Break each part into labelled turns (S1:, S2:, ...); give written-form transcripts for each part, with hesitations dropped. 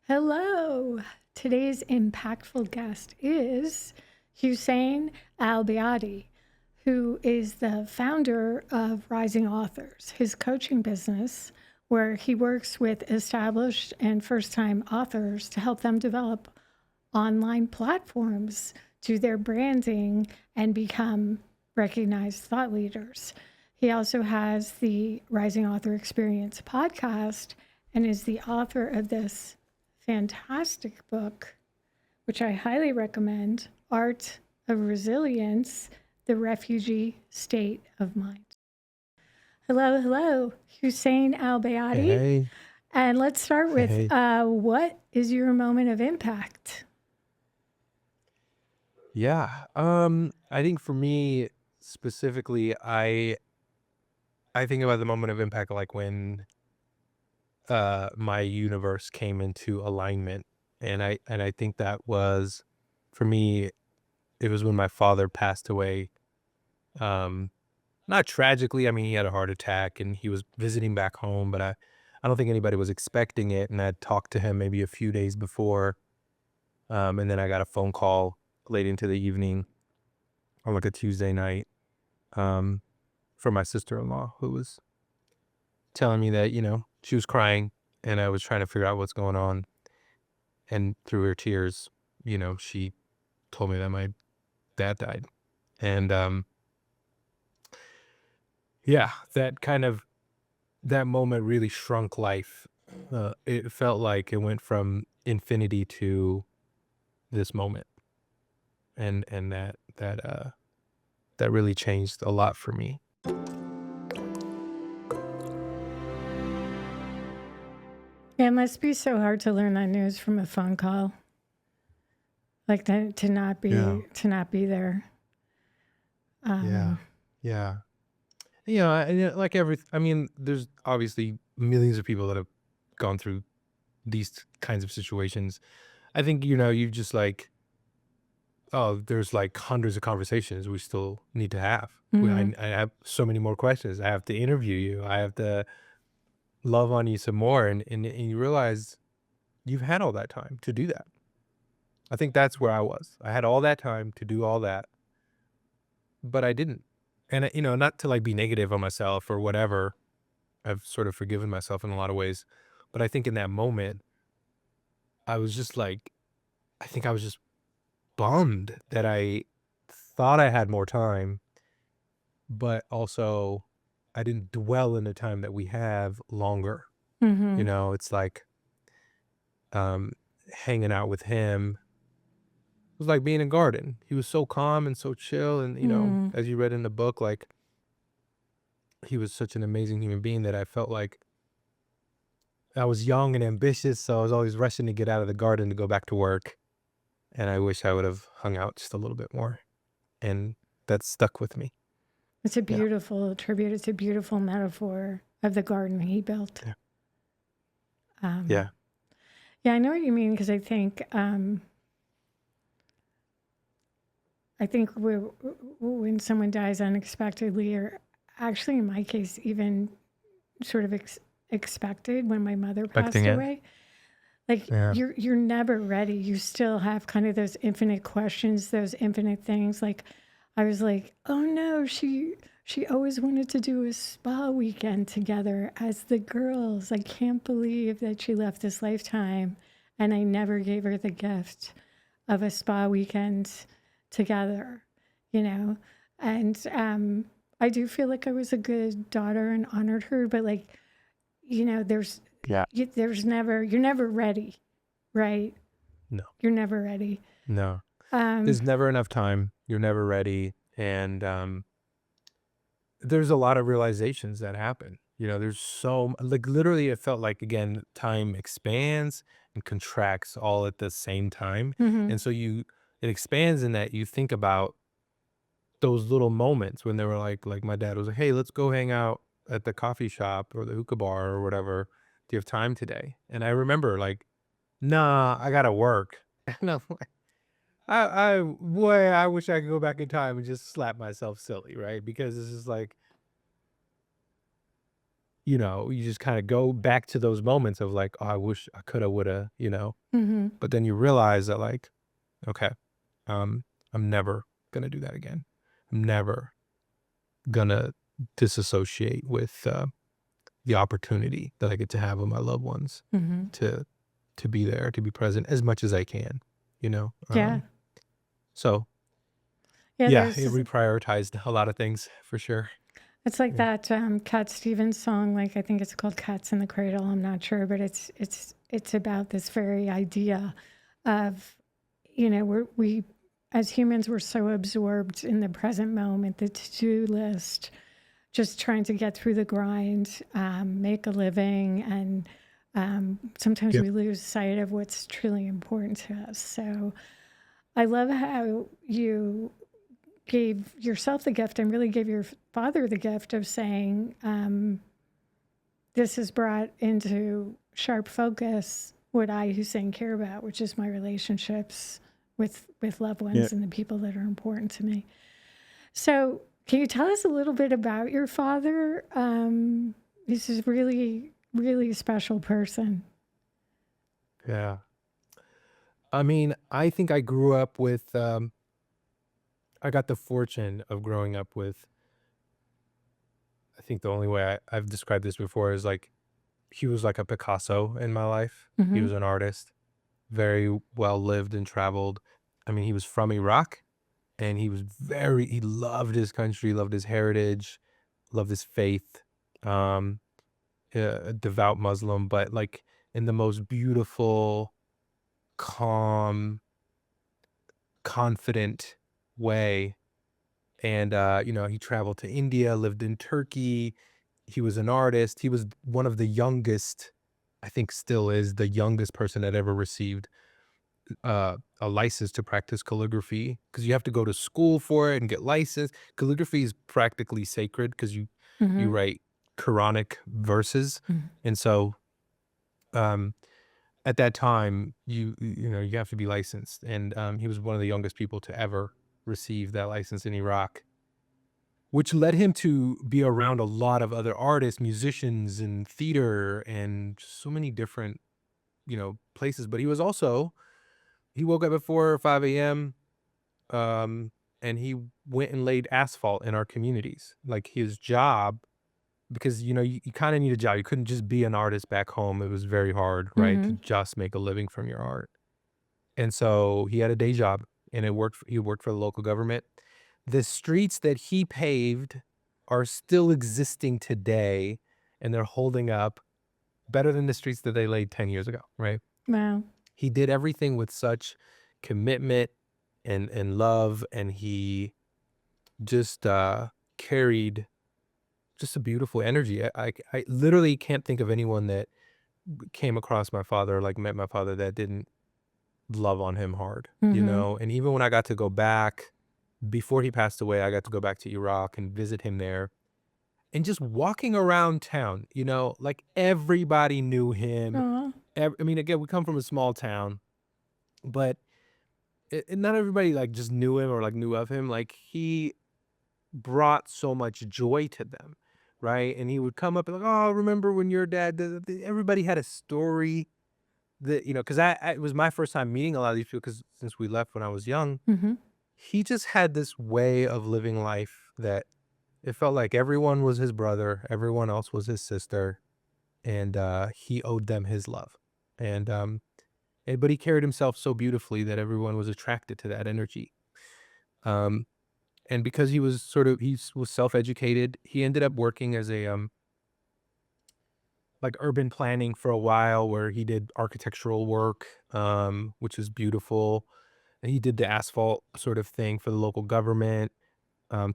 S1: Hello. Today's impactful guest is Hussein Al-Baiaty, who is the founder of Rising Authors, his coaching business, where he works with established and first-time authors to help them develop online platforms, do their branding, and become recognized thought leaders. He also has the Rising Author Experience podcast and is the author of this fantastic book, which I highly recommend, Art of Resilience, The Refugee State of Mind. Hello, hello, Hussein Al-Baiaty.
S2: Hey,
S1: And let's start with
S2: hey.
S1: what is your moment of impact?
S2: Yeah. I think for me specifically, I think about the moment of impact like when my universe came into alignment. And I think that was for me, it was when my father passed away. Um, Not tragically, I mean he had a heart attack and he was visiting back home, but I don't think anybody was expecting it. And I talked to him maybe a few days before. And then I got a phone call late into the evening on like a Tuesday night um, from my sister-in-law who was telling me that, she was crying and I was trying to figure out what's going on. And through her tears, she told me that my dad died. And yeah, that moment really shrunk life. It felt like it went from infinity to this moment. And that really changed a lot for me.
S1: It must be so hard to learn that news from a phone call, like to not
S2: Yeah.
S1: be there.
S2: Yeah. Yeah. Like I mean, there's obviously millions of people that have gone through these kinds of situations. I think, you just like, oh, there's like hundreds of conversations we still need to have.
S1: Mhm.
S2: I have so many more questions. I have to interview you. I have to love on you some more. And you realize you've had all that time to do that. I think that's where I was. I had all that time to do all that, but I didn't. And, not to like be negative on myself or whatever. I've sort of forgiven myself in a lot of ways. But I think in that moment, I was just like, I think I was just bummed that I thought I had more time, but also I didn't dwell in the time that we have longer.
S1: Mhm.
S2: It's like um, hanging out with him was like being in a garden. He was so calm and so chill. And,
S1: Mm.
S2: as you read in the book, like he was such an amazing human being that I felt like I was young and ambitious. So I was always rushing to get out of the garden to go back to work. And I wish I would have hung out just a little bit more. And that stuck with me.
S1: It's a
S2: Yeah.
S1: beautiful tribute. It's a beautiful metaphor of the garden he built.
S2: Yeah.
S1: Um,
S2: Yeah.
S1: yeah, I know what you mean because I think when someone dies unexpectedly, or actually in my case, even sort of expected when my mother
S2: Expecting
S1: passed
S2: it.
S1: away, like
S2: Yeah.
S1: you're never ready. You still have kind of those infinite questions, those infinite things. Like I was like, oh no, she always wanted to do a spa weekend together as the girls. I can't believe that she left this lifetime and I never gave her the gift of a spa weekend together, you know? And I do feel like I was a good daughter and honored her, but like,
S2: Yeah.
S1: you're never ready, right?
S2: No.
S1: You're never ready.
S2: No.
S1: Um,
S2: There's never enough time. You're never ready. And there's a lot of realizations that happen. There's like literally it felt like again, time expands and contracts all at the same time.
S1: mhm.
S2: And so it expands in that you think about those little moments when they were like my dad was like, "Hey, let's go hang out at the coffee shop or the hookah bar or whatever. Do you have time today?" And I remember like, "Nah, I gotta work." And I'm like, boy, I wish I could go back in time and just slap myself silly, right? Because it's just like, you just kind of go back to those moments of like, oh, I wish I coulda, woulda,
S1: Mm-hmm.
S2: but then you realize that like, okay, I'm never gonna do that again. I'm never gonna disassociate with the opportunity that I get to have with my loved ones
S1: Mm-hmm.
S2: to be there, to be present as much as I can, you know.
S1: Yeah.
S2: So
S1: Yeah.
S2: yeah, it
S1: There's
S2: reprioritized a lot of things for sure.
S1: It's like
S2: Yeah.
S1: that Cat Stevens song, like I think it's called "Cats in the Cradle." I'm not sure, but it's about this very idea of, we as humans we're so absorbed in the present moment, the to-do list, just trying to get through the grind, make a living, and sometimes
S2: Yep.
S1: we lose sight of what's truly important to us. So I love how you gave yourself the gift and really gave your father the gift of saying, this has brought into sharp focus what I, Hussein, care about, which is my relationships with loved
S2: Yeah.
S1: ones and the people that are important to me. So can you tell us a little bit about your father? This is really, really special person.
S2: Yeah. I mean, I think I grew up with I got the fortune of growing up with, I think the only way I've described this before is like he was like a Picasso in my life. He
S1: Mm-hmm.
S2: was an artist, very well lived and traveled. I mean, he was from Iraq and he loved his country, loved his heritage, loved his faith. Um, a devout Muslim, but like in the most beautiful, calm, confident way. And he traveled to India, lived in Turkey. He was an artist. He was one of the youngest, I think still is the youngest person that ever received a license to practice calligraphy because you have to go to school for it and get licensed. Calligraphy is practically sacred because you
S1: Mm-hmm.
S2: write Quranic verses, and so um, at that time you have to be licensed, and he was one of the youngest people to ever receive that license in Iraq, which led him to be around a lot of other artists, musicians, and theater, and so many different places. But he woke up at 4 or 5 a.m. And he went and laid asphalt in our communities. Like his job, because you kind of need a job. You couldn't just be an artist back home. It was very hard, right, to
S1: Mm-hmm.
S2: just make a living from your art. And so he had a day job, and he worked for the local government. The streets that he paved are still existing today, and they're holding up better than the streets that they laid 10 years ago, right?
S1: Wow.
S2: He did everything with such commitment and love, and he just carried just a beautiful energy. I literally can't think of anyone that came across my father, like met my father, that didn't love on him hard,
S1: Mm-hmm.
S2: and even when I got to go back before he passed away, I got to go back to Iraq and visit him there. And just walking around town, like everybody knew him.
S1: Oh,
S2: I mean, again, we come from a small town, but not everybody like just knew him or like knew of him. Like he brought so much joy to them, right? And he would come up and like, oh, remember when your dad did it?" Everybody had a story that, because it was my first time meeting a lot of these people because since we left when I was young,
S1: mm-hmm.
S2: he just had this way of living life that it felt like everyone was his brother, everyone else was his sister, and he owed them his love. And but he carried himself so beautifully that everyone was attracted to that energy. Um, and because he was self-educated, he ended up working as a like urban planning for a while, where he did architectural work, which is beautiful. And he did the asphalt sort of thing for the local government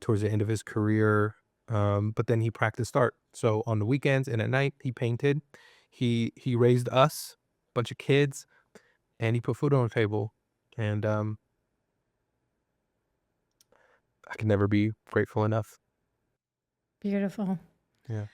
S2: towards the end of his career. But then he practiced art. So on the weekends and at night, he painted. He raised us, a bunch of kids, and he put food on the table. And I can never be grateful enough.
S1: Beautiful.
S2: Yeah.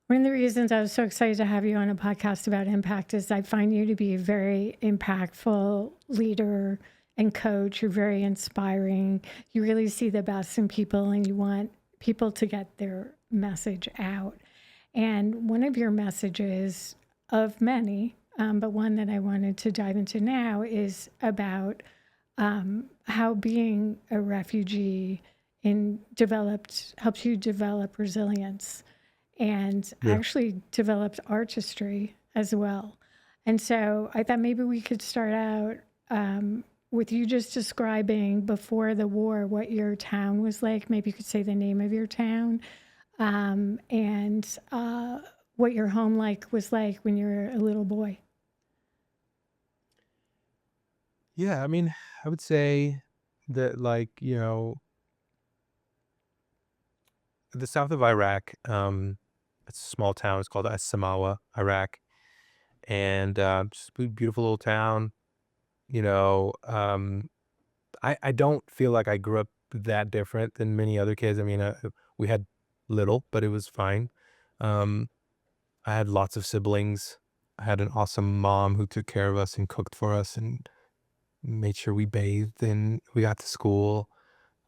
S1: One of the reasons I was so excited to have you on a podcast about impact is I find you to be a very impactful leader and coach. You're very inspiring. You really see the best in people and you want people to get their message out. And one of your messages, of many, but one that I wanted to dive into now, is about how being a refugee helps you develop resilience and
S2: Yeah.
S1: actually developed artistry as well. And so I thought maybe we could start out with you just describing before the war what your town was like. Maybe you could say the name of your town, and what your home was like when you were a little boy.
S2: Yeah, I mean, I would say that, like, the south of Iraq, it's a small town. It's called As-Samawah, Iraq, and just a beautiful little town. You know, I don't feel like I grew up that different than many other kids. I mean, we had little, but it was fine. Um, I had lots of siblings. I had an awesome mom who took care of us and cooked for us and made sure we bathed and we got to school.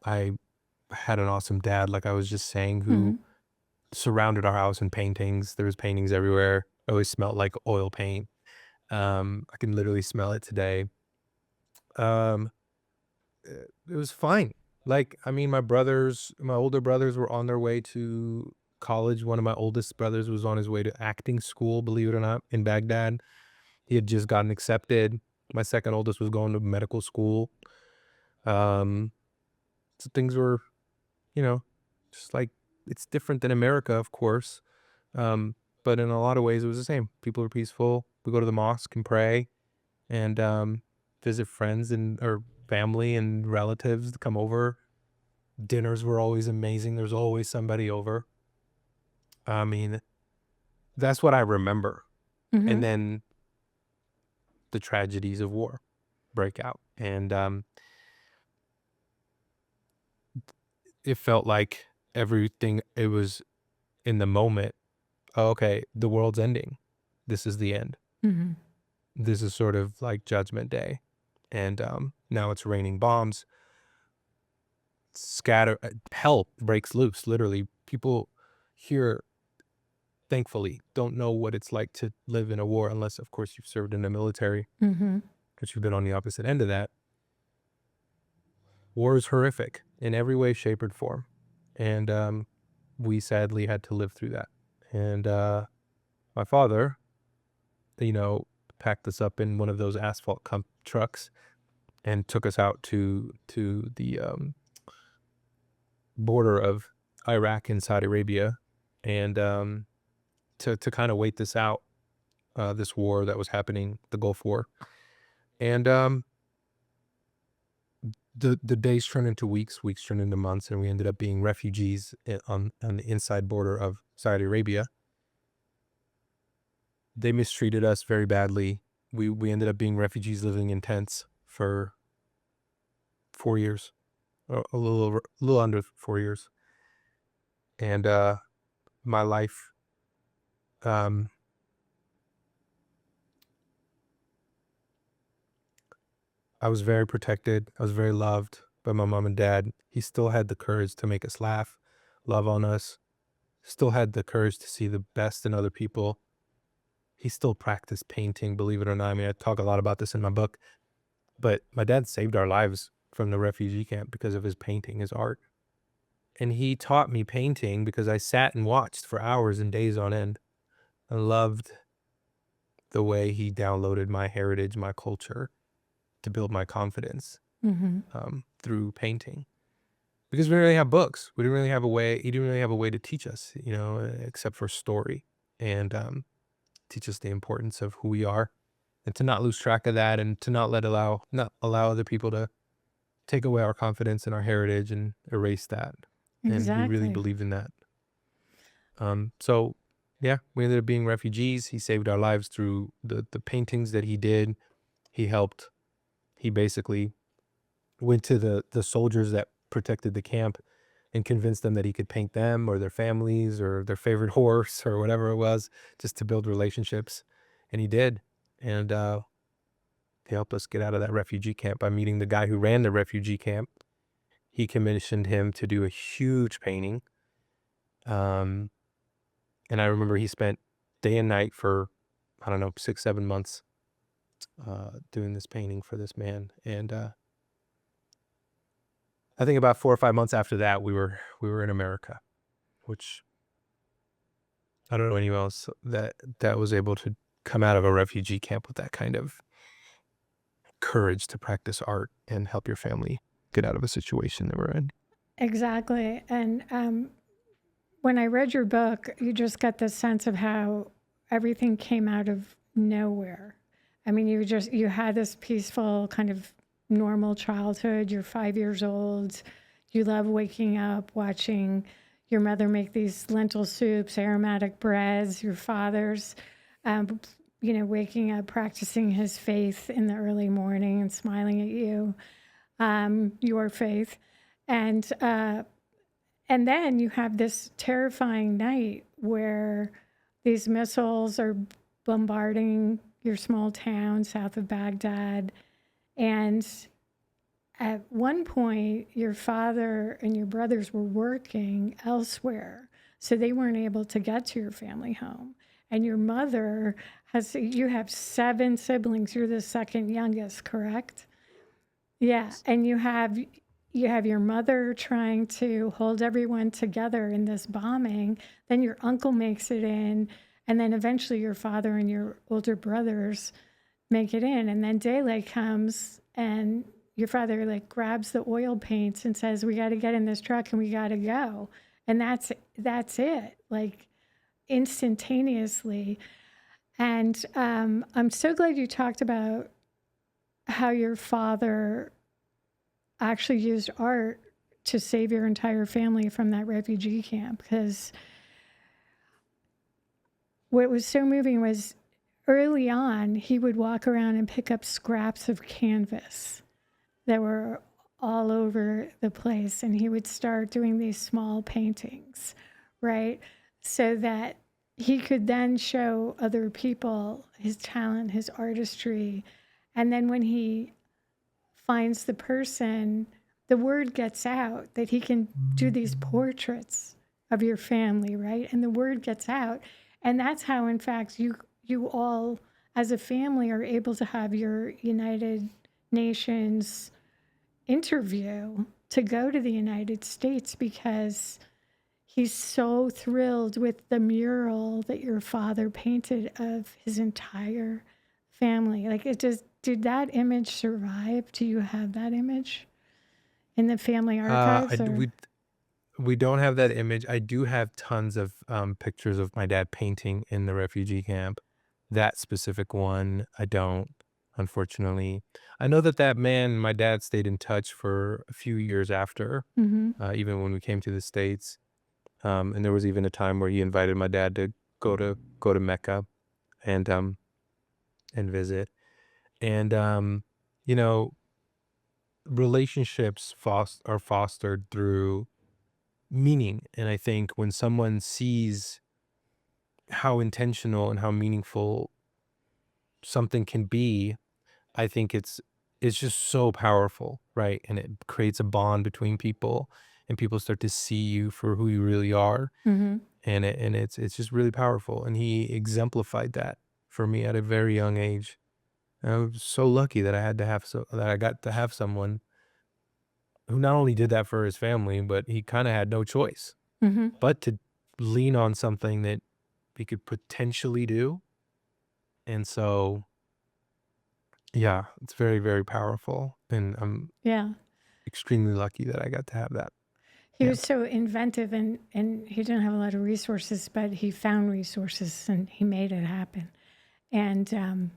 S2: I had an awesome dad, like I was just saying, who
S1: Hmm.
S2: surrounded our house in paintings. There was paintings everywhere. It always smelled like oil paint. I can literally smell it today. Um, it was fine. Like, I mean, my older brothers were on their way to college. One of my oldest brothers was on his way to acting school, believe it or not, in Baghdad. He had just gotten accepted. My second oldest was going to medical school. Um, so things were, you know, just like it's different than America, of course. But in a lot of ways, it was the same. People were peaceful. We go to the mosque and pray and visit friends and or family and relatives to come over. Dinners were always amazing. There's always somebody over. I mean, that's what I remember. And
S1: Hmm.
S2: then the tragedies of war break out. And it felt like everything, it was in the moment. Oh, okay, the world's ending. This is the end.
S1: Hmm.
S2: This is sort of like Judgment Day. And now it's raining bombs. Hell breaks loose, literally. People here, thankfully, don't know what it's like to live in a war unless, of course, you've served in the military,
S1: Hmm.
S2: but you've been on the opposite end of that. War is horrific in every way, shape, or form. And we sadly had to live through that. And my father, you know, packed us up in one of those asphalt trucks and took us out to the border of Iraq and Saudi Arabia, and to kind of wait this out, this war that was happening, the Gulf War, and the days turned into weeks, weeks turned into months, and we ended up being refugees on the inside border of Saudi Arabia. They mistreated us very badly. We ended up being refugees living in tents for 4 years, a little under 4 years, and my life. Um, I was very protected. I was very loved by my mom and dad. He still had the courage to make us laugh, love on us, still had the courage to see the best in other people. He still practiced painting, believe it or not. I mean, I talk a lot about this in my book, but my dad saved our lives from the refugee camp because of his painting, his art. And he taught me painting because I sat and watched for hours and days on end. I loved the way he downloaded my heritage, my culture to build my confidence
S1: Hmm.
S2: through painting. Because we didn't really have books. We didn't really have a way he didn't really have a way to teach us, except for story and, teach us the importance of who we are and to not lose track of that and to not allow other people to take away our confidence and our heritage and erase that. And he really
S1: Exactly.
S2: believed in that. So yeah, we ended up being refugees. He saved our lives through the paintings that he did. He helped. He basically went to the soldiers that protected the camp and convinced them that he could paint them or their families or their favorite horse or whatever it was, just to build relationships. And he did. And he helped us get out of that refugee camp by meeting the guy who ran the refugee camp. He commissioned him to do a huge painting. Um, And I remember he spent day and night for, I don't know, 6, 7 months doing this painting for this man. And I think about 4 or 5 months after that, we were in America, which I don't know anyone else that was able to come out of a refugee camp with that kind of courage to practice art and help your family get out of a situation that we're in.
S1: Exactly. And when I read your book, you just got the sense of how everything came out of nowhere. I mean, you had this peaceful kind of normal childhood. You're 5 years old. You love waking up, watching your mother make these lentil soups, aromatic breads, your father's, waking up, practicing his faith in the early morning and smiling at you, your faith. And then you have this terrifying night where these missiles are bombarding your small town south of Baghdad. And at one point, your father and your brothers were working elsewhere, so they weren't able to get to your family home. And your mother you have 7 siblings. You're the second youngest, correct? Yeah. And you have your mother trying to hold everyone together in this bombing. Then your uncle makes it in. And then eventually your father and your older brothers make it in. And then daylight comes and your father like grabs the oil paints and says, we got to get in this truck and we got to go. And that's it, like instantaneously. And I'm so glad you talked about how your father actually used art to save your entire family from that refugee camp. Because what was so moving was early on, he would walk around and pick up scraps of canvas that were all over the place. And he would start doing these small paintings, right? So that he could then show other people his talent, his artistry. And then when he finds the person, the word gets out that he can do these portraits of your family, right? And the word gets out. And that's how, in fact, you all as a family are able to have your United Nations interview to go to the United States, because he's so thrilled with the mural that your father painted of his entire family. Like, did that image survive? Do you have that image in the family archives?
S2: We don't have that image. I do have tons of pictures of my dad painting in the refugee camp. That specific one, I don't, unfortunately. I know that man, my dad, stayed in touch for a few years after, even when we came to the States. And there was even a time where he invited my dad to go to Mecca and visit. And you know, relationships are fostered through meaning. And I think when someone sees how intentional and how meaningful something can be, I think it's just so powerful, right? And it creates a bond between people, and people start to see you for who you really are.
S1: Mm-hmm.
S2: And it's just really powerful. And he exemplified that for me at a very young age. And I was so lucky that I got to have someone who not only did that for his family, but he kind of had no choice
S1: Mm-hmm.
S2: but to lean on something that we could potentially do. And so, yeah, it's very, very powerful. And I'm
S1: Yeah.
S2: extremely lucky that I got to have that.
S1: He
S2: Yeah.
S1: was so inventive, and he didn't have a lot of resources, but he found resources and he made it happen. And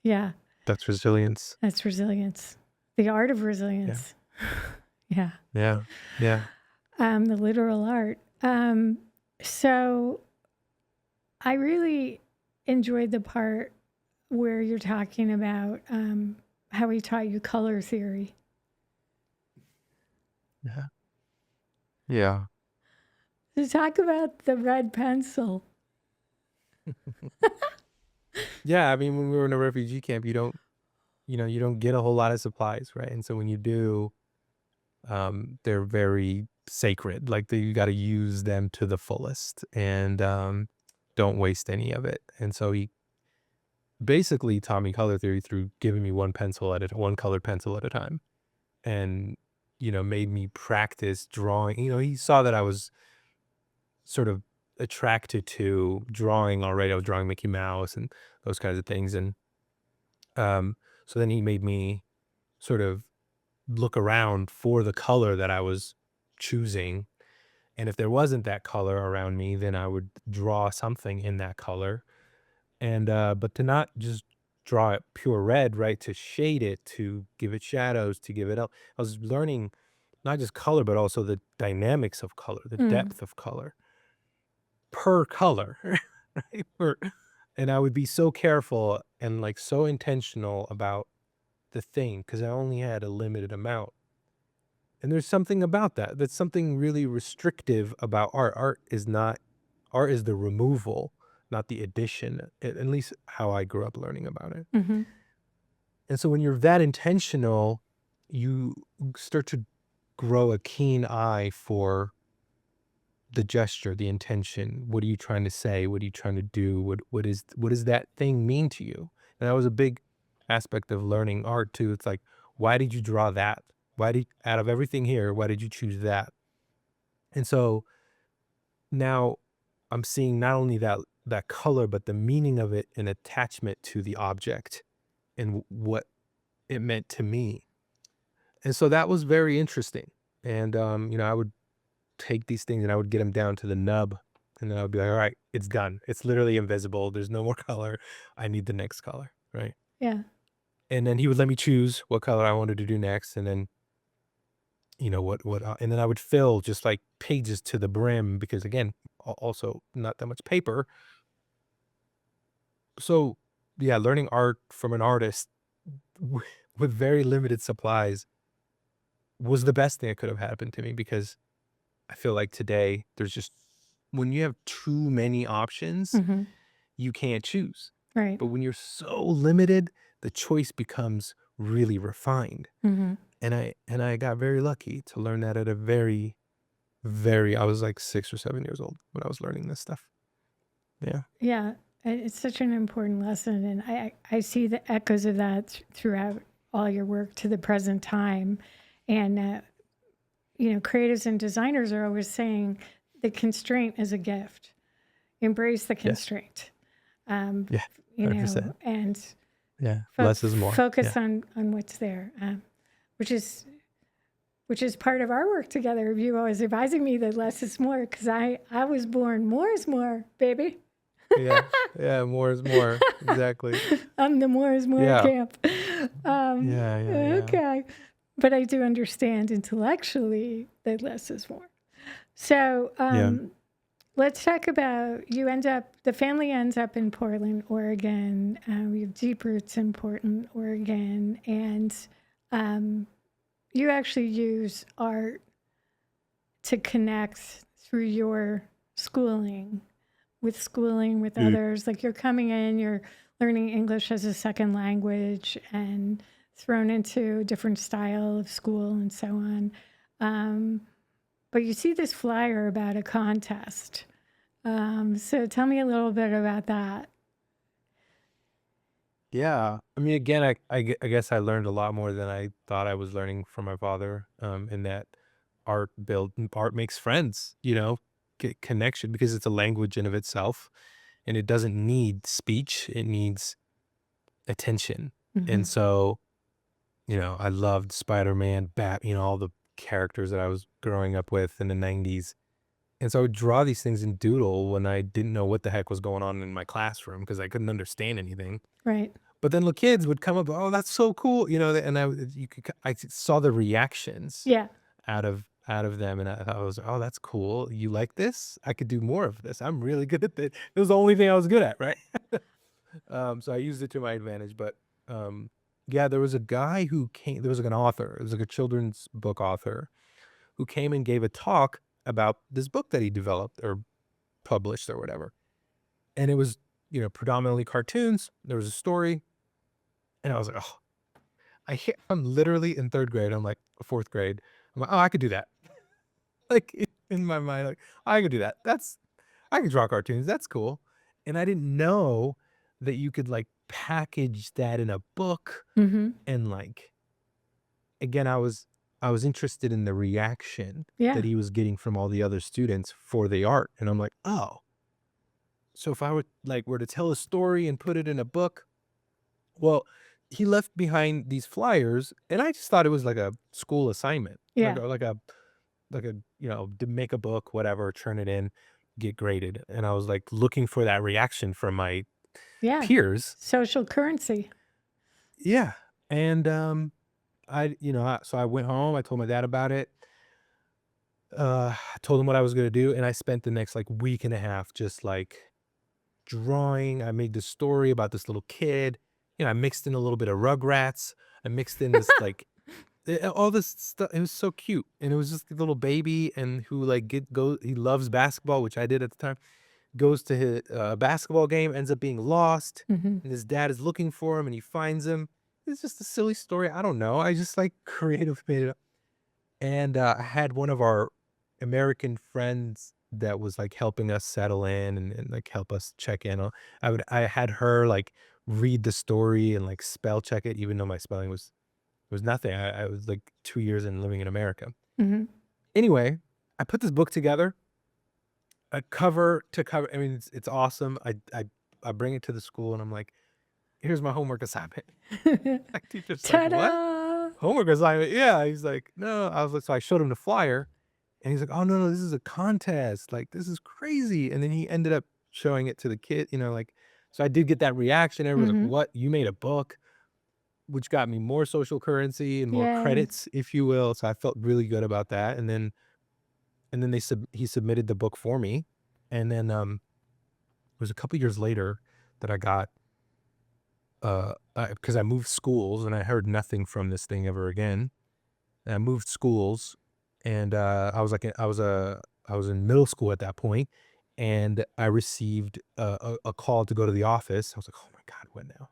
S1: yeah,
S2: That's resilience.
S1: that's resilience. The art of
S2: Yeah.
S1: resilience. Yeah.
S2: Yeah. Yeah.
S1: The literal art. So I really enjoyed the part where you're talking about how he taught you color theory.
S2: Yeah. Yeah.
S1: To talk about the red pencil.
S2: Yeah. I mean, when we were in a refugee camp, you don't get a whole lot of supplies, right? And so when you do, they're very sacred. Like you got to use them to the fullest, and don't waste any of it. And so he basically taught me color theory through giving me one colored pencil at a time, and made me practice drawing. He saw that I was sort of attracted to drawing already. I was drawing Mickey Mouse and those kinds of things, and so then he made me sort of look around for the color that I was choosing. And if there wasn't that color around me, then I would draw something in that color. And but to not just draw it pure red, right? To shade it, to give it shadows, to give it up. I was learning not just color, but also the dynamics of color, the
S1: Mm.
S2: depth of color per color, right? And I would be so careful and like so intentional about the thing because I only had a limited amount. And there's something about that. That's something really restrictive about art. Art is the removal, not the addition, at least how I grew up learning about it.
S1: Hmm.
S2: And so when you're that intentional, you start to grow a keen eye for the gesture, the intention. What are you trying to say? What are you trying to do? What does that thing mean to you? And that was a big aspect of learning art too. It's like, why did you draw that? Out of everything here, why did you choose that? And so now I'm seeing not only that color, but the meaning of it and attachment to the object and what it meant to me. And so that was very interesting. And I would take these things and I would get them down to the nub, and then I would be like, all right, it's done. It's literally invisible. There's no more color. I need the next color, right?
S1: Yeah.
S2: And then he would let me choose what color I wanted to do next, and then and then I would fill just like pages to the brim because again, also not that much paper. So yeah, learning art from an artist with very limited supplies was the best thing that could have happened to me because I feel like today there's just when you have too many options,
S1: Hmm.
S2: you can't choose.
S1: Right.
S2: But when you're so limited, the choice becomes really refined.
S1: Hmm.
S2: And I got very lucky to learn that at a very, I was like 6 or 7 years old when I was learning this stuff. Yeah.
S1: Yeah. It's such an important lesson. And I see the echoes of that throughout all your work to the present time. And, creatives and designers are always saying the constraint is a gift. Embrace the
S2: Yeah.
S1: constraint. Um,
S2: Yeah. 100%.
S1: and
S2: Yeah. Less is more.
S1: focus
S2: Yeah.
S1: on what's there, which is part of our work together. You always advising me that less is more because I was born more is more, baby.
S2: Yeah. Yeah. More is more. Exactly.
S1: I'm the more is more
S2: Yeah.
S1: camp.
S2: Yeah. Yeah. Yeah.
S1: Okay. But I do understand intellectually that less is more. So
S2: Yeah.
S1: let's talk about the family ends up in Portland, Oregon. We have deep roots in Portland, Oregon. And you actually use art to connect through your schooling with
S2: Dude.
S1: others. Like you're coming in, you're learning English as a second language and thrown into a different style of school and so on. But you see this flyer about a contest. So tell me a little bit about that.
S2: Yeah. I mean, again, I guess I learned a lot more than I thought I was learning from my father, in that art makes friends, get connection because it's a language in of itself and it doesn't need speech. It needs attention.
S1: Hmm.
S2: And so, I loved Spider-Man, all the characters that I was growing up with in the 90s. And so I would draw these things in doodle when I didn't know what the heck was going on in my classroom because I couldn't understand anything.
S1: Right.
S2: But then the kids would come up, "Oh, that's so cool," and I saw the reactions
S1: Yeah.
S2: out of them, and I was, "Oh, that's cool. You like this? I could do more of this. I'm really good at this." It was the only thing I was good at, right? So I used it to my advantage. But yeah, there was a guy who came. There was like an author. It was like a children's book author who came and gave a talk about this book that he developed or published or whatever, and it was predominantly cartoons. There was a story. And I was like, "Oh, I'm literally in 3rd grade. I'm like 4th grade. I'm like, oh, I could do that." Like in my mind, like I could do that. I can draw cartoons. That's cool. And I didn't know that you could like package that in a book
S1: Mm-hmm.
S2: and like again, I was interested in the reaction
S1: Yeah.
S2: that he was getting from all the other students for the art. And I'm like, oh, so if I were to tell a story and put it in a book, well, he left behind these flyers, and I just thought it was like a school assignment,
S1: Yeah.
S2: to make a book, whatever, turn it in, get graded. And I was like looking for that reaction from my
S1: Yeah.
S2: peers.
S1: Social currency.
S2: Yeah. And so I went home, I told my dad about it. I told him what I was gonna do, and I spent the next like week and a half just like drawing. I made this story about this little kid. I mixed in a little bit of Rugrats. I mixed in this like all this stuff. It was so cute, and it was just a little baby, and who like he loves basketball, which I did at the time. Goes to his basketball game, ends up being lost,
S1: Mm-hmm.
S2: and his dad is looking for him, and he finds him. It's just a silly story. I don't know. I just like creative made it up. And I had one of our American friends that was like helping us settle in and like help us check in. I had her like read the story and like spell check it, even though my spelling was nothing. I was like 2 years in living in America.
S1: Mm-hmm.
S2: Anyway, I put this book together, cover to cover. I mean, it's awesome. I bring it to the school and I'm like, here's my homework assignment. My teacher's like, what?
S1: Ta-da!
S2: Homework assignment? Yeah. He's like, no. I was like, so I showed him the flyer. And he's like, "Oh, no, no, this is a contest, like, this is crazy," and then he ended up showing it to the kid, like so I did get that reaction. Everyone's like,
S1: Mm-hmm.
S2: "What? You made a book?" Which got me more social currency and more
S1: Yay.
S2: credits, if you will, so I felt really good about that, and then he submitted the book for me, and then, it was a couple years later that I got, 'cause I moved schools, and I heard nothing from this thing ever again. And I moved schools, and I was in middle school at that point, and I received a call to go to the office. I was like, "Oh my god, what now?"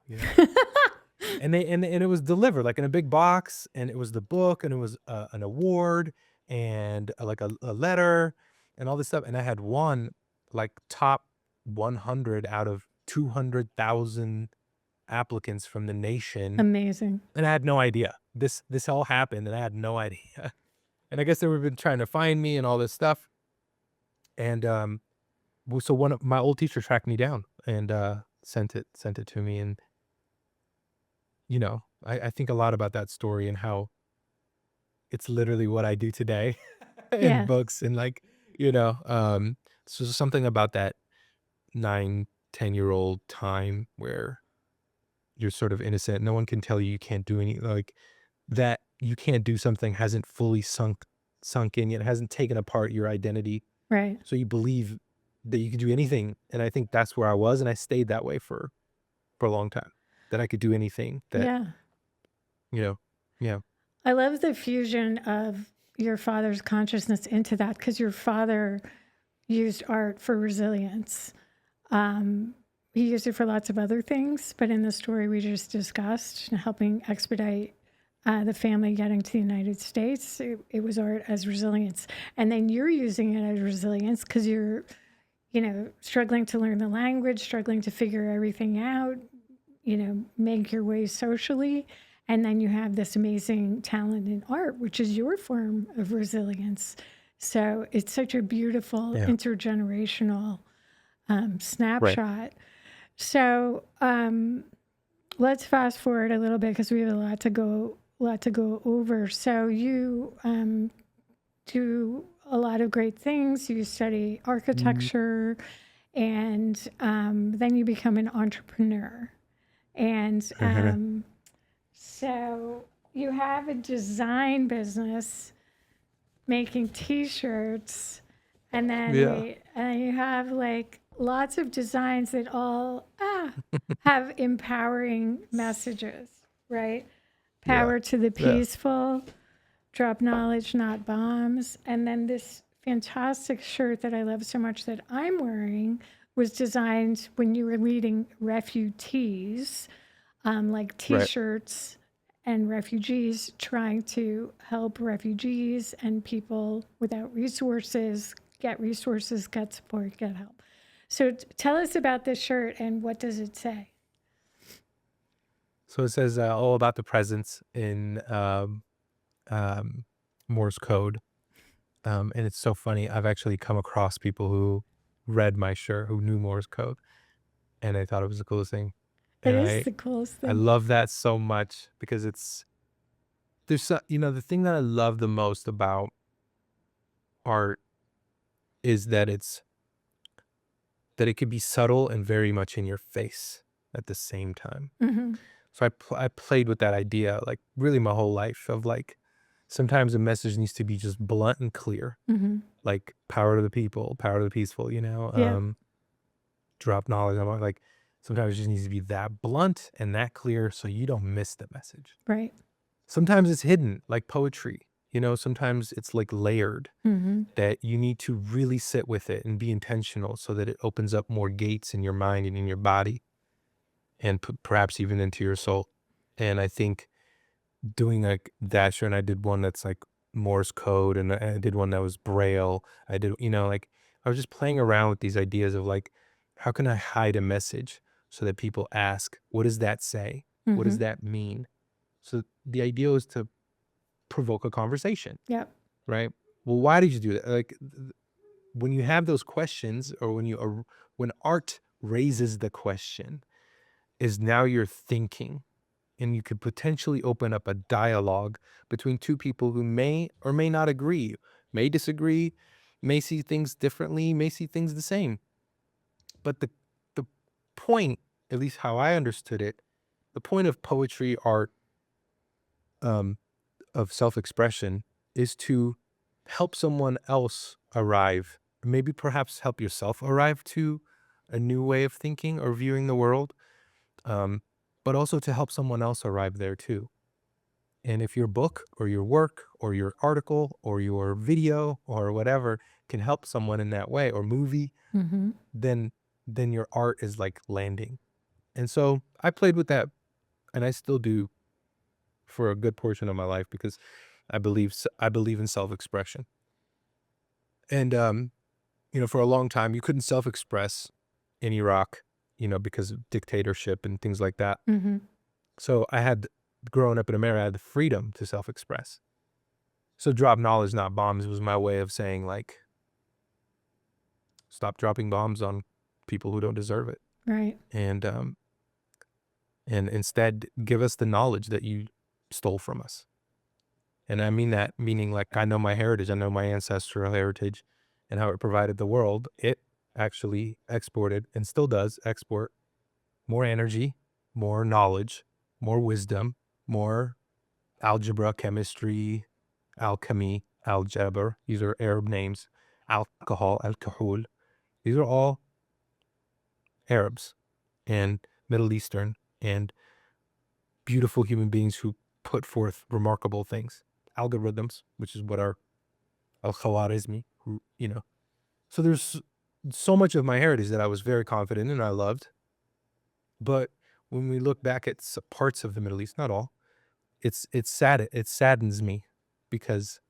S2: And it was delivered like in a big box, and it was the book, and it was an award, and like a letter, and all this stuff. And I had won like top 100 out of 200,000 applicants from the nation,
S1: Amazing.
S2: and I had no idea. This all happened, and I had no idea. And I guess they were been trying to find me and all this stuff. And so one of my old teacher tracked me down and sent it to me. And I think a lot about that story and how it's literally what I do today in
S1: Yeah.
S2: books and like, you know, um, so something about that 9, 10-year-old time where you're sort of innocent. No one can tell you you can't do any like that. You can't do something hasn't fully sunk in yet, hasn't taken apart your identity.
S1: Right.
S2: So you believe that you can do anything. And I think that's where I was, and I stayed that way for a long time. That I could do anything that,
S1: Yeah.
S2: you know, yeah.
S1: I love the fusion of your father's consciousness into that because your father used art for resilience. He used it for lots of other things, but in the story we just discussed, helping expedite the family getting to the United States, it was art as resilience. And then you're using it as resilience because you're, struggling to learn the language, struggling to figure everything out, make your way socially. And then you have this amazing talent in art, which is your form of resilience. So it's such a beautiful
S2: Yeah.
S1: intergenerational
S2: Right.
S1: snapshot. So let's fast forward a little bit because we have a lot to go over. So you do a lot of great things. You study architecture, and then you become an entrepreneur. And so you have a design business making T-shirts, and then
S2: Yeah.
S1: and you have like lots of designs that all have empowering messages, right?
S2: Yeah.
S1: Power to the
S2: Yeah.
S1: peaceful, drop knowledge, not bombs. And then this fantastic shirt that I love so much that I'm wearing was designed when you were leading refugees, like
S2: Right.
S1: T-shirts and refugees, trying to help refugees and people without resources get resources, get support, get help. So tell us about this shirt and what does it say?
S2: So it says all about the presence in um, Morse code. And it's so funny. I've actually come across people who read my shirt, who knew Morse code, and I thought it was the coolest thing.
S1: It
S2: And
S1: is the coolest
S2: I
S1: thing.
S2: love that so much because there's the thing that I love the most about art is that it could be subtle and very much in your face at the same time.
S1: Mm-hmm.
S2: So I played with that idea like really my whole life of like sometimes a message needs to be just blunt and clear,
S1: Mm-hmm.
S2: like power to the people, power to the peaceful,
S1: Yeah.
S2: drop knowledge. I'm like sometimes it just needs to be that blunt and that clear so you don't miss the message.
S1: Right.
S2: Sometimes it's hidden like poetry, sometimes it's like layered
S1: Mm-hmm.
S2: that you need to really sit with it and be intentional so that it opens up more gates in your mind and in your body and perhaps even into your soul. And I think doing like that shirt, and I did one that's like Morse code, and I did one that was Braille. I did, like I was just playing around with these ideas of like, how can I hide a message so that people ask, what does that say? What
S1: Mm-hmm.
S2: does that mean? So the idea was to provoke a conversation,
S1: Yep.
S2: right? Well, why did you do that? Like when you have those questions, or when art raises the question, is now you're thinking, and you could potentially open up a dialogue between two people who may or may not agree, may disagree, may see things differently, may see things the same. But the point, at least how I understood it, the point of poetry, art, um, of self-expression is to help someone else arrive, or maybe perhaps help yourself arrive to a new way of thinking or viewing the world, um, but also to help someone else arrive there too. And if your book or your work or your article or your video or whatever can help someone in that way, or movie,
S1: Mm-hmm.
S2: then your art is like landing. And so I played with that, and I still do for a good portion of my life because I believe in self-expression. And for a long time you couldn't self-express in Iraq, because of dictatorship and things like that.
S1: Mm-hmm.
S2: So growing up in America, I had the freedom to self-express. So drop knowledge, not bombs was my way of saying like, stop dropping bombs on people who don't deserve it.
S1: Right.
S2: And instead give us the knowledge that you stole from us. And I mean that meaning like I know my heritage, I know my ancestral heritage and how it provided the world. It actually exported, and still does export, more energy, more knowledge, more wisdom, more algebra, chemistry, alchemy, algebra. These are Arab names. Alcohol, alcohol. These are all Arabs and Middle Eastern and beautiful human beings who put forth remarkable things. Algorithms, which is what our al-Khawarizmi, So there's so much of my heritage that I was very confident in and I loved. But when we look back at parts of the Middle East, not all, it's sad. It saddens me because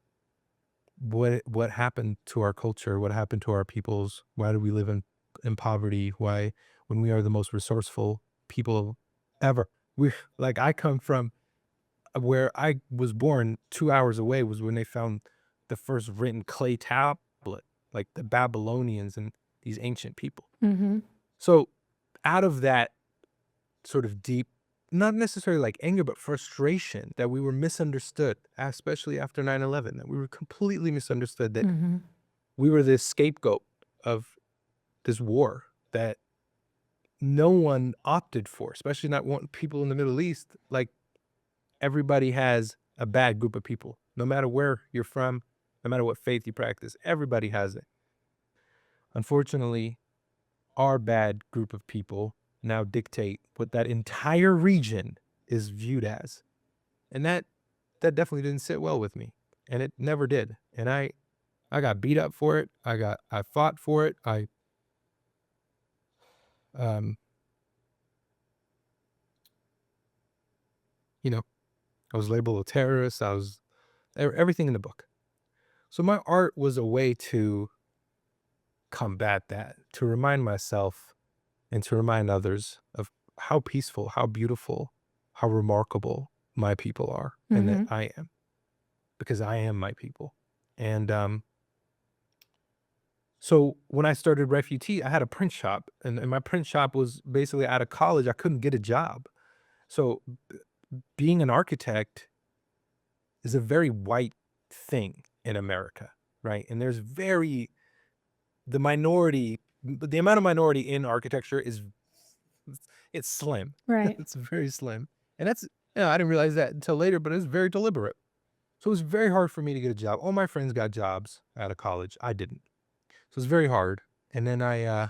S2: what happened to our culture, what happened to our peoples, why do we live in poverty, why, when we are the most resourceful people ever, I come from where I was born 2 hours away was when they found the first written clay tablet, like the Babylonians and these ancient people.
S1: Mm-hmm.
S2: So out of that sort of deep, not necessarily like anger, but frustration that we were misunderstood, especially after 9/11, that we were completely misunderstood, that
S1: Mm-hmm.
S2: we were this scapegoat of this war that no one opted for, especially not people in the Middle East. Like everybody has a bad group of people, no matter where you're from, no matter what faith you practice, everybody has it. Unfortunately, our bad group of people now dictate what that entire region is viewed as. And that definitely didn't sit well with me. And it never did. And I got beat up for it. I fought for it. Um, you know, I was labeled a terrorist. I was everything in the book. So my art was a way to combat that, to remind myself and to remind others of how peaceful, how beautiful, how remarkable my people are, and that
S1: Mm-hmm.
S2: I am, because I am my people. And so when I started Refugee, I had a print shop, and my print shop was basically out of college. I couldn't get a job. So being an architect is a very white thing in America, right? And there's very the minority, the amount of minority in architecture is it's slim.
S1: Right.
S2: It's very slim, and that's I didn't realize that until later, but it's very deliberate. So it was very hard for me to get a job. All my friends got jobs out of college. I didn't. So it's very hard. And then I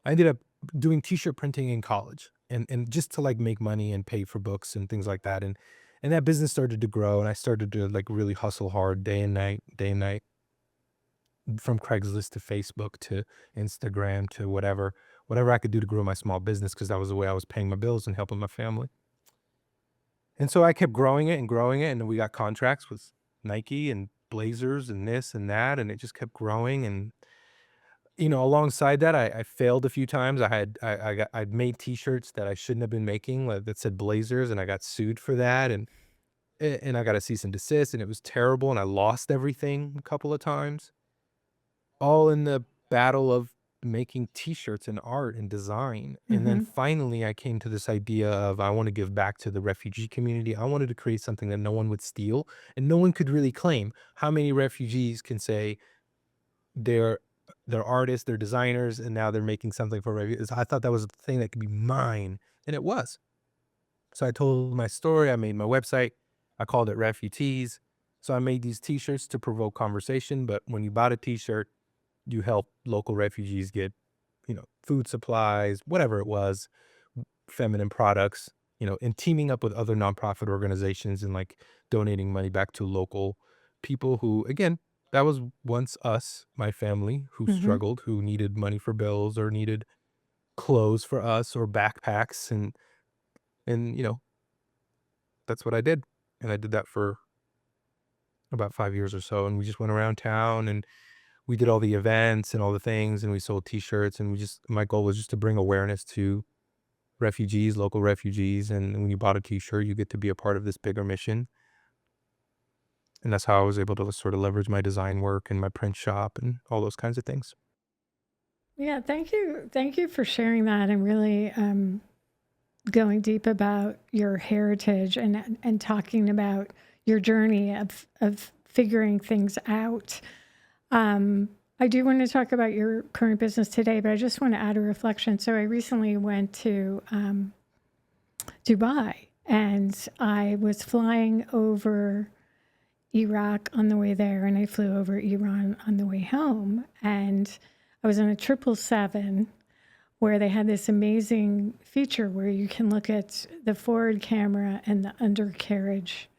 S2: ended up doing t-shirt printing in college and just to like make money and pay for books and things like that. And that business started to grow and I started to like really hustle hard day and night, from Craigslist to Facebook to Instagram to whatever I could do to grow my small business because that was the way I was paying my bills and helping my family. And so I kept growing it, and then we got contracts with Nike and Blazers and this and that, and it just kept growing. And alongside that, I failed a few times. I'd made T-shirts that I shouldn't have been making, like, that said Blazers, and I got sued for that, and I got a cease and desist, and it was terrible, and I lost everything a couple of times, all in the battle of making T-shirts and art and design. And then
S1: Mm-hmm.
S2: finally, I came to this idea of I want to give back to the refugee community. I wanted to create something that no one would steal and no one could really claim. How many refugees can say they're they're artists, they're designers, and now they're making something for refugees? I thought that was a thing that could be mine, and it was. So I told my story. I made my website. I called it Refugees. So I made these T-shirts to provoke conversation. But when you bought a T-shirt, you help local refugees get, food supplies, whatever it was, feminine products, and teaming up with other nonprofit organizations and like donating money back to local people who, again, that was once us, my family, who
S1: Mm-hmm.
S2: struggled, who needed money for bills or needed clothes for us or backpacks. And, that's what I did. And I did that for about 5 years or so. And we just went around town and we did all the events and all the things, and we sold T-shirts, and my goal was just to bring awareness to refugees, local refugees, and when you bought a T-shirt, you get to be a part of this bigger mission, and that's how I was able to sort of leverage my design work and my print shop and all those kinds of things.
S1: Yeah, thank you. Thank you for sharing that and really going deep about your heritage and talking about your journey of figuring things out. I do want to talk about your current business today, but I just want to add a reflection. So I recently went to Dubai, and I was flying over Iraq on the way there, and I flew over Iran on the way home. And I was on a 777 where they had this amazing feature where you can look at the forward camera and the undercarriage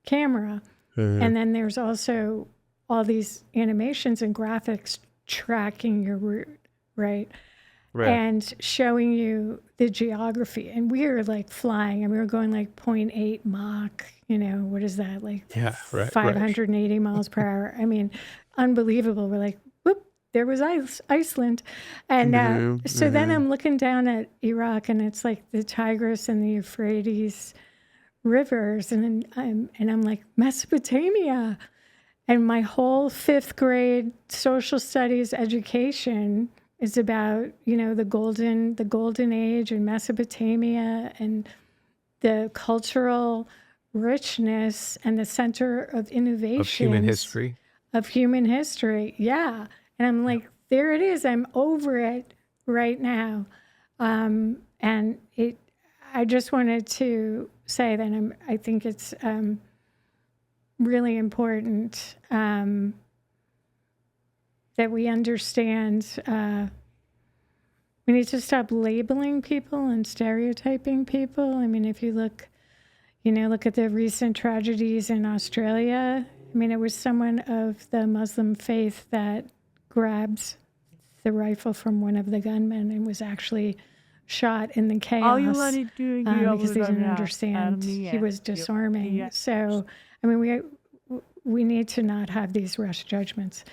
S1: camera. And then there's also all these animations and graphics tracking your route, right?
S2: Right.
S1: And showing you the geography. And we were like flying, and we were going like 0.8 Mach, what is that? Like
S2: Yeah, right.
S1: 580 miles per hour. I mean, unbelievable. We're like, whoop, there was Iceland. And so then I'm looking down at Iraq, and it's like the Tigris and the Euphrates rivers. And I'm like, Mesopotamia. And my whole 5th grade social studies education is about, the golden age in Mesopotamia and the cultural richness and the center of innovation
S2: Of human history.
S1: Yeah. And I'm like, there it is. I'm over it right now. And I just wanted to say that I think it's really important that we understand we need to stop labeling people and stereotyping people. I mean, if you look at the recent tragedies in Australia. I mean, it was someone of the Muslim faith that grabbed the rifle from one of the gunmen and was actually shot in the
S3: All you
S1: chaos
S3: want to do is
S1: because they didn't understand he was disarming. So, I mean, we need to not have these rush judgments.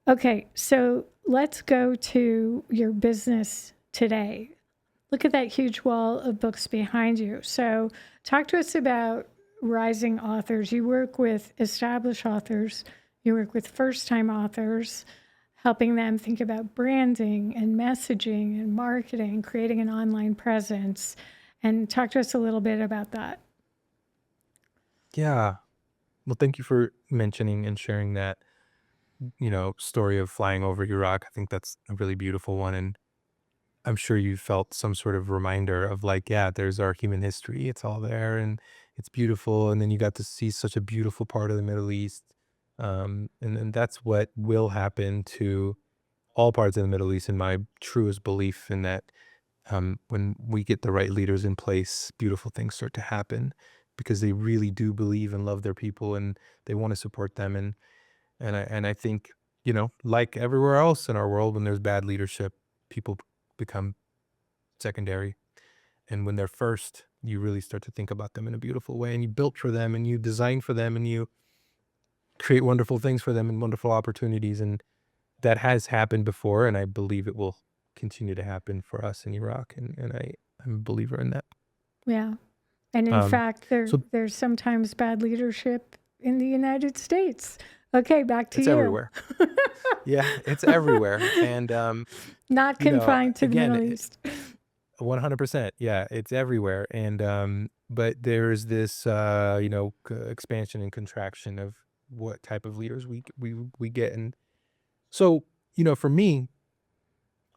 S1: Okay, so let's go to your business today. Look at that huge wall of books behind you. So, talk to us about rising authors. You work with established authors, you work with first-time authors, helping them think about branding and messaging and marketing, creating an online presence. And talk to us a little bit about that.
S2: Yeah. Well, thank you for mentioning and sharing that, story of flying over Iraq. I think that's a really beautiful one. And I'm sure you felt some sort of reminder of like, yeah, there's our human history. It's all there and it's beautiful. And then you got to see such a beautiful part of the Middle East. And that's what will happen to all parts of the Middle East, in my truest belief, in that when we get the right leaders in place, beautiful things start to happen because they really do believe and love their people and they want to support them. And I think, like everywhere else in our world, when there's bad leadership, people become secondary. And when they're first, you really start to think about them in a beautiful way, and you built for them and you design for them and you create wonderful things for them and wonderful opportunities. And that has happened before, and I believe it will continue to happen for us in Iraq. And I'm a believer in that.
S1: Yeah. And in fact,
S2: So
S1: there's sometimes bad leadership in the United States. Okay, back to
S2: it's
S1: you.
S2: everywhere. Yeah, it's everywhere. And,
S1: Not confined to the
S2: again,
S1: Middle East.
S2: 100%. Yeah, it's everywhere. And, but there's this, expansion and contraction of what type of leaders we get. And so, for me,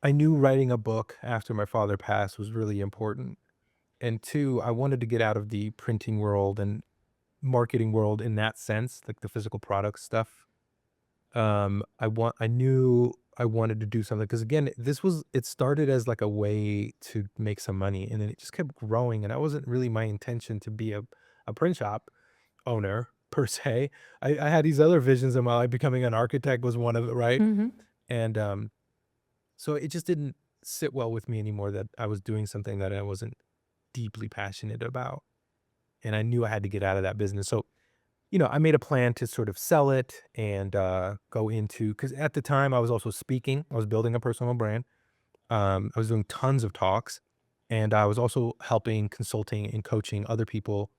S2: I knew writing a book after my father passed was really important. And two, I wanted to get out of the printing world and marketing world in that sense, like the physical product stuff. I knew I wanted to do something because, again, it started as like a way to make some money, and then it just kept growing. And that wasn't really my intention to be a print shop owner per se. I had these other visions in my life. Becoming an architect was one of it, right?
S1: Mm-hmm.
S2: And so it just didn't sit well with me anymore that I was doing something that I wasn't deeply passionate about. And I knew I had to get out of that business. So, I made a plan to sort of sell it and go into, because at the time I was also speaking. I was building a personal brand. I was doing tons of talks, and I was also helping, consulting, and coaching other people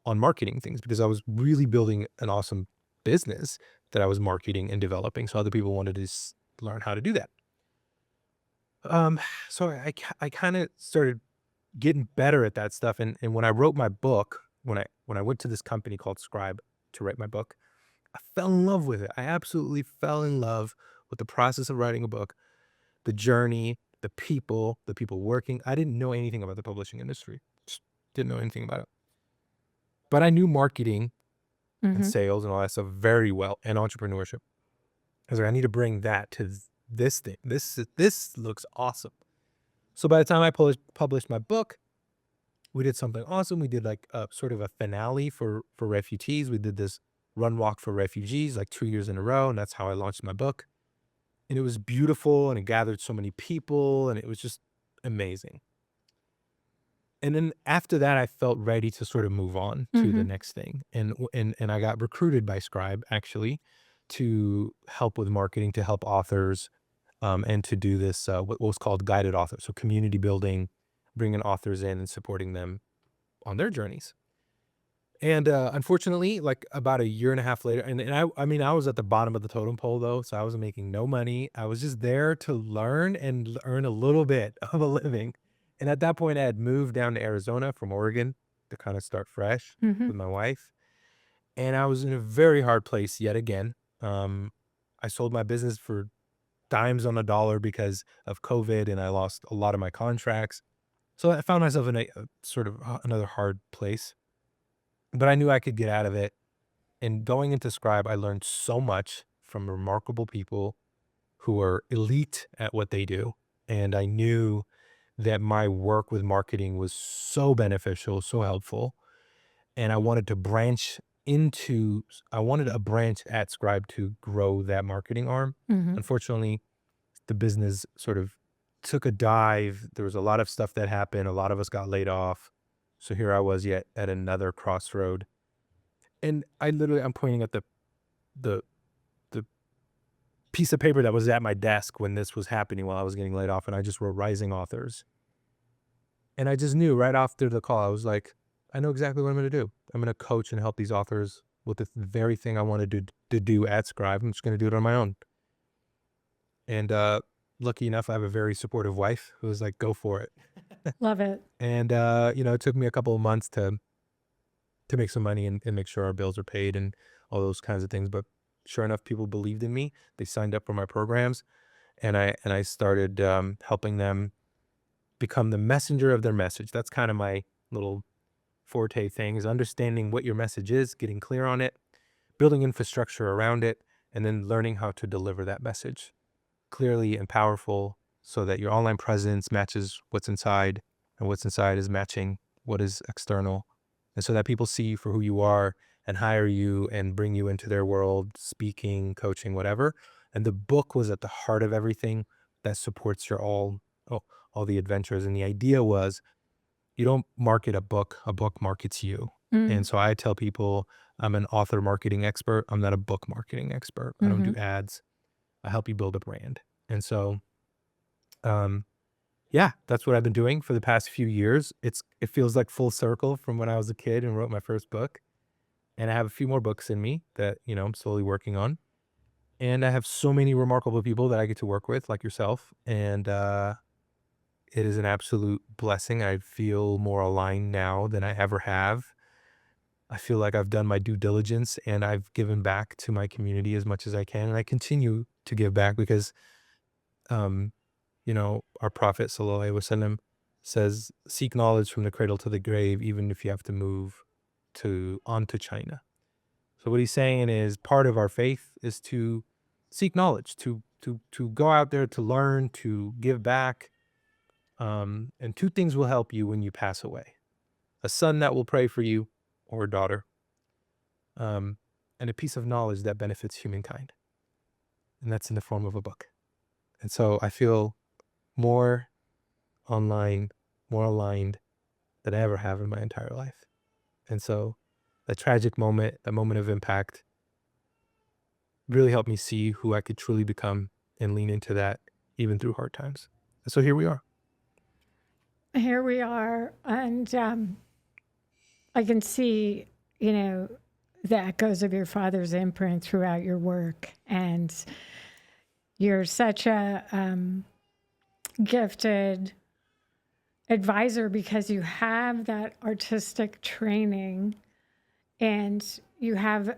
S2: on marketing things because I was really building an awesome business that I was marketing and developing. So other people wanted to learn how to do that. So I kind of started getting better at that stuff. And when I wrote my book, when I went to this company called Scribe to write my book, I fell in love with it. I absolutely fell in love with the process of writing a book, the journey, the people working. I didn't know anything about the publishing industry. Just didn't know anything about it. But I knew marketing and
S1: Mm-hmm.
S2: sales and all that stuff very well, and entrepreneurship. I was like, I need to bring that to this thing. This looks awesome. So by the time I published my book, we did something awesome. We did like a sort of a finale for refugees. We did this run walk for refugees like 2 years in a row, and that's how I launched my book. And it was beautiful, and it gathered so many people, and it was just amazing. And then after that, I felt ready to sort of move on to the
S1: Mm-hmm.
S2: next thing. And I got recruited by Scribe actually to help with marketing, to help authors, and to do this what was called guided author. So community building, bringing authors in and supporting them on their journeys. And unfortunately, like about a year and a half later, and I mean, I was at the bottom of the totem pole though, so I wasn't making no money. I was just there to learn and earn a little bit of a living. And at that point, I had moved down to Arizona from Oregon to kind of start fresh
S1: Mm-hmm.
S2: with my wife. And I was in a very hard place yet again. I sold my business for dimes on a dollar because of COVID, and I lost a lot of my contracts. So I found myself in a sort of another hard place. But I knew I could get out of it. And going into Scribe, I learned so much from remarkable people who are elite at what they do. And I knew that my work with marketing was so beneficial, so helpful. And I wanted to I wanted a branch at Scribe to grow that marketing arm.
S1: Mm-hmm.
S2: Unfortunately, the business sort of took a dive. There was a lot of stuff that happened. A lot of us got laid off. So here I was yet at another crossroad. And I'm pointing at the the piece of paper that was at my desk when this was happening while I was getting laid off, and I just wrote rising authors. And I just knew right after the call, I was like, I know exactly what I'm going to do. I'm going to coach and help these authors with the very thing I wanted to do at Scribe. I'm just going to do it on my own. And lucky enough, I have a very supportive wife who was like, go for it.
S1: Love it.
S2: And it took me a couple of months to make some money and make sure our bills are paid and all those kinds of things. But sure enough, people believed in me. They signed up for my programs, and I started helping them become the messenger of their message. That's kind of my little forte thing, is understanding what your message is, getting clear on it, building infrastructure around it, and then learning how to deliver that message clearly and powerful so that your online presence matches what's inside, and what's inside is matching what is external. And so that people see you for who you are and hire you and bring you into their world, speaking, coaching, whatever. And the book was at the heart of everything that supports all the adventures. And the idea was, you don't market a book markets you. And so I tell people I'm an author marketing expert. I'm not a book marketing expert. I don't do ads. I help you build a brand. And so, that's what I've been doing for the past few years. It feels like full circle from when I was a kid and wrote my first book. And I have a few more books in me that, I'm slowly working on. And I have so many remarkable people that I get to work with, like yourself. And it is an absolute blessing. I feel more aligned now than I ever have. I feel like I've done my due diligence and I've given back to my community as much as I can. And I continue to give back because, our Prophet Sallallahu Alaihi Wasallam says, seek knowledge from the cradle to the grave, even if you have to move onto China. So what he's saying is part of our faith is to seek knowledge, to go out there, to learn, to give back. And two things will help you when you pass away: a son that will pray for you, or a daughter, and a piece of knowledge that benefits humankind. And that's in the form of a book. And so I feel more online, more aligned than I ever have in my entire life. And so that tragic moment, that moment of impact, really helped me see who I could truly become and lean into that even through hard times. And so here we are.
S1: Here we are. And I can see, the echoes of your father's imprint throughout your work. And you're such a gifted advisor because you have that artistic training and you have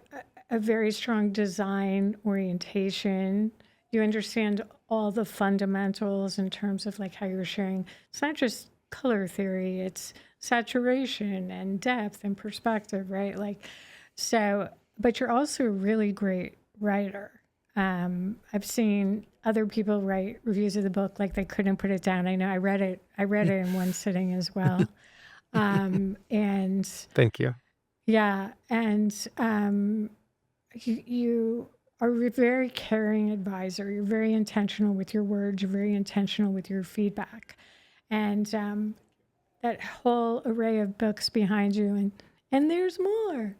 S1: a very strong design orientation. You understand all the fundamentals in terms of like how you're sharing. It's not just color theory, it's saturation and depth and perspective, right? But you're also a really great writer. I've seen other people write reviews of the book like they couldn't put it down. I know I read it in one sitting as well. And
S2: Thank you.
S1: yeah, and you are a very caring advisor. You're very intentional with your words. You're very intentional with your feedback, and that whole array of books behind you, and there's more.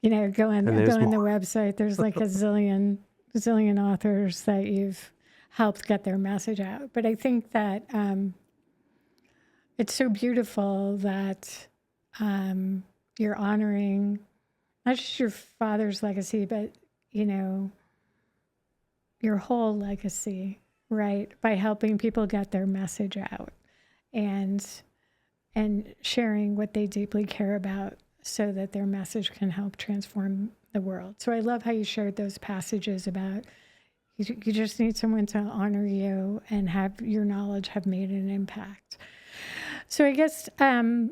S1: Go on the website. There's like a zillion authors that you've helped get their message out. But I think that it's so beautiful that you're honoring not just your father's legacy, but your whole legacy, right? By helping people get their message out and sharing what they deeply care about so that their message can help transform the world. So I love how you shared those passages about you just need someone to honor you and have your knowledge have made an impact. So I guess I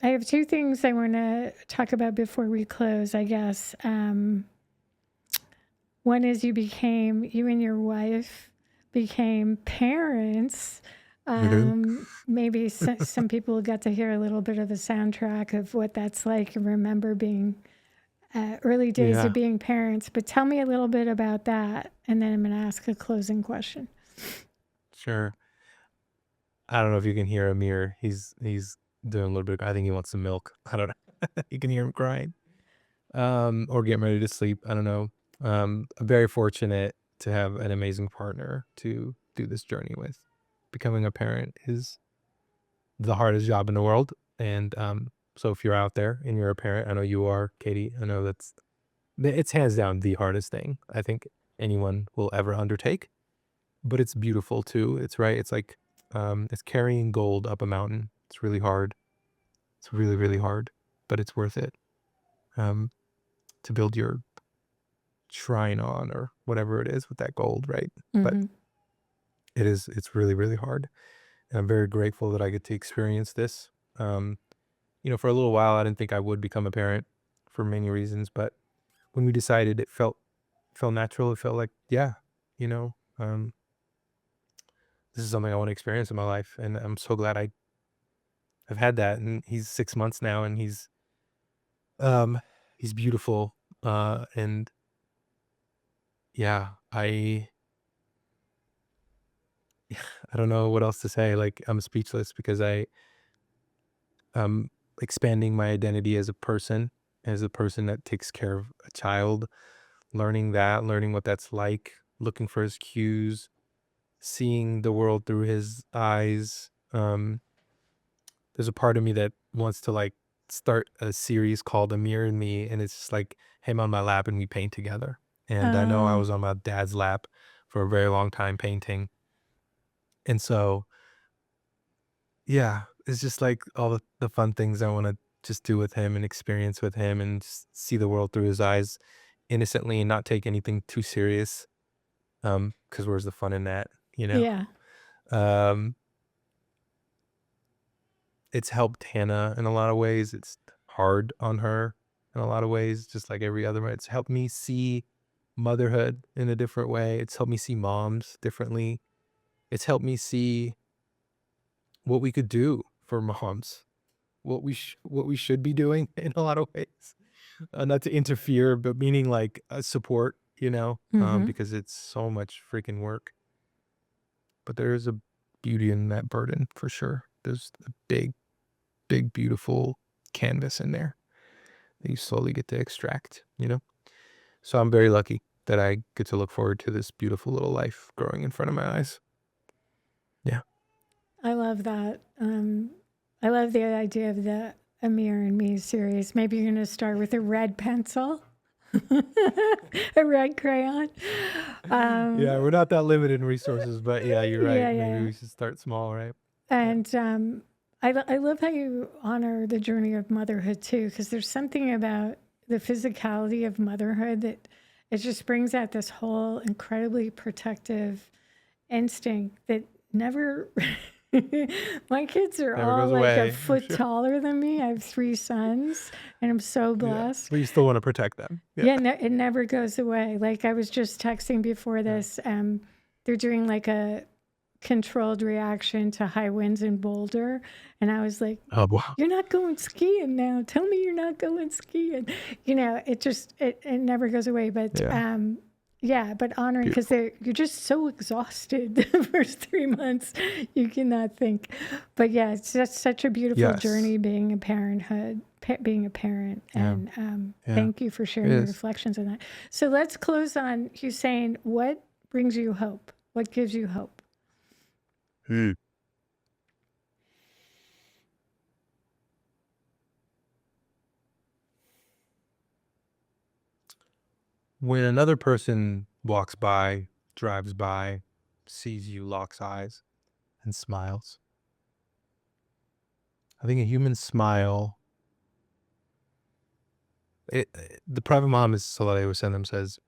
S1: have two things I want to talk about before we close, I guess. One is you and your wife became parents. Maybe some people will get to hear a little bit of a soundtrack of what that's like and remember being early days of being parents. But tell me a little bit about that, and then I'm going to ask a closing question.
S2: Sure. I don't know if you can hear Amir. He's doing a little bit. I think he wants some milk. I don't know. You can hear him crying. Or getting ready to sleep. I don't know. I'm very fortunate to have an amazing partner to do this journey with. Becoming a parent is the hardest job in the world. And so if you're out there and you're a parent, I know you are, Katie. I know it's hands down the hardest thing I think anyone will ever undertake. But it's beautiful too. It's right. It's like it's carrying gold up a mountain. It's really hard. It's really, really hard, but it's worth it. To build your shrine on or whatever it is with that gold, right? But
S1: Hmm.
S2: it's really, really hard. And I'm very grateful that I get to experience this. For a little while I didn't think I would become a parent for many reasons, but when we decided it felt natural. It felt like, yeah, you know, um, this is something I want to experience in my life. And I'm so glad I've had that. And he's 6 months now and um he's beautiful. And yeah, I don't know what else to say. Like I'm speechless because I'm expanding my identity as a person that takes care of a child, learning what that's like, looking for his cues, seeing the world through his eyes. There's a part of me that wants to like start a series called Amir and Me, and it's just like him on my lap and we paint together. And I know I
S1: Oh,
S2: was on my dad's lap for a very long time painting. And so yeah, it's just like all the fun things I want to just do with him and experience with him and just see the world through his eyes innocently and not take anything too serious. Because where's the fun in that, you know?
S1: yeah.
S2: Um, it's helped Hannah in a lot of ways. It's hard on her in a lot of ways, just like every other way. It's helped me see motherhood in a different way. It's helped me see moms differently. It's helped me see what we could do for moms, what we should be doing in a lot of ways. Not to interfere, but meaning like support,
S1: Hmm.
S2: because it's so much freaking work. But there is a beauty in that burden for sure. There's a big, big, beautiful canvas in there that you slowly get to extract. So I'm very lucky that I get to look forward to this beautiful little life growing in front of my eyes. Yeah.
S1: I love that. I love the idea of the Amir and Me series. Maybe you're going to start with a red pencil, a red crayon.
S2: Yeah,
S1: Um,
S2: we're not that limited in resources, but yeah, you're right.
S1: yeah,
S2: Maybe
S1: yeah.
S2: we should start small, right? Yeah.
S1: And I love how you honor the journey of motherhood too, because there's something about the physicality of motherhood that it just brings out this whole incredibly protective instinct that never. My kids are
S2: Never
S1: all
S2: goes
S1: like a
S2: away, I'm
S1: foot
S2: sure.
S1: taller than me. I have three sons, and I'm so
S2: Yeah.
S1: blessed.
S2: But you still want to protect them. Yeah.
S1: Yeah, no, it never goes away. Like I was just texting before
S2: Yeah.
S1: this. They're doing like a controlled reaction to high winds in Boulder, and I was like,
S2: Oh, wow.
S1: "You're not going skiing now. Tell me you're not going skiing." It never goes away. But
S2: Yeah.
S1: yeah, but honoring because
S2: Beautiful.
S1: you're just so exhausted the first 3 months, you cannot think. But yeah, it's just such a beautiful
S2: Yes.
S1: journey being a parenthood, being a parent,
S2: Yeah.
S1: and
S2: Yeah.
S1: thank you for
S2: It
S1: sharing your
S2: is.
S1: reflections on that. So let's close on Hussein. What brings you hope? What gives you hope?
S2: Hmm. When another person walks by, drives by, sees you, locks eyes, and smiles, I think a human smile. The Prophet Muhammad Sallallahu Alaihi Wasallam says,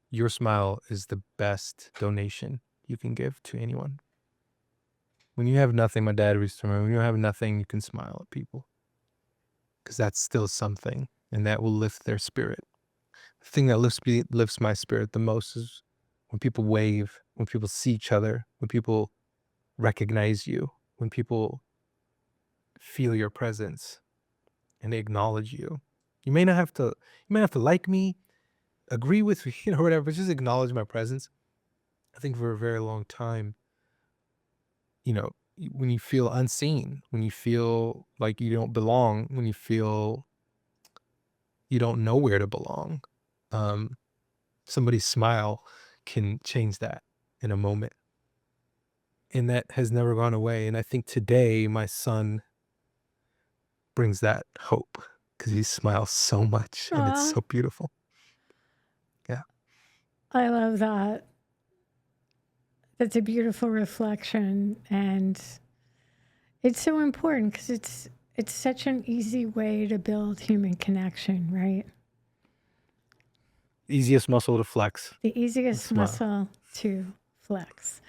S2: "Your smile is the best donation you can give to anyone." When you have nothing, my dad used to remember, when you have nothing, you can smile at people because that's still something, and that will lift their spirit. The thing that lifts my spirit the most is when people wave, when people see each other, when people recognize you, when people feel your presence and they acknowledge you. You may not have to like me, agree with me, whatever, but just acknowledge my presence. I think for a very long time, you know, when you feel unseen, when you feel like you don't belong, when you feel you don't know where to belong. Um, Somebody's smile can change that in a moment. And that has never gone away. And I think today my son brings that hope because he smiles so much and it's
S1: Aw,
S2: so beautiful. Yeah.
S1: I love that. That's a beautiful reflection, and it's so important because it's such an easy way to build human connection, right?
S2: Easiest muscle to flex.
S1: The easiest
S2: Smile.
S1: muscle to flex.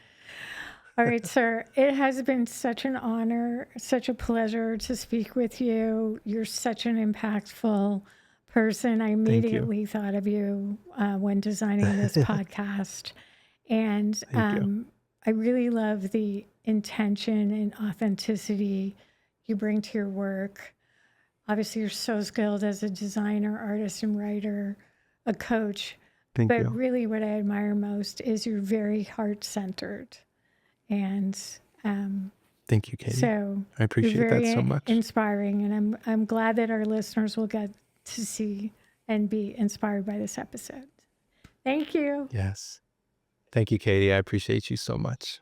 S1: All right, sir. It has been such an honor, such a pleasure to speak with you. You're such an impactful person. I
S2: Thank you.
S1: immediately thought of you when designing this podcast. And
S2: Thank you.
S1: I really love the intention and authenticity you bring to your work. Obviously, you're so skilled as a designer, artist, and writer, a coach.
S2: Thank
S1: But
S2: you.
S1: really, what I admire most is you're very heart-centered. And
S2: Thank you, Katy.
S1: so
S2: I
S1: you're
S2: appreciate that
S1: very
S2: so much.
S1: inspiring. And I'm glad that our listeners will get to see and be inspired by this episode. Thank you.
S2: Yes. Thank you, Katy. I appreciate you so much.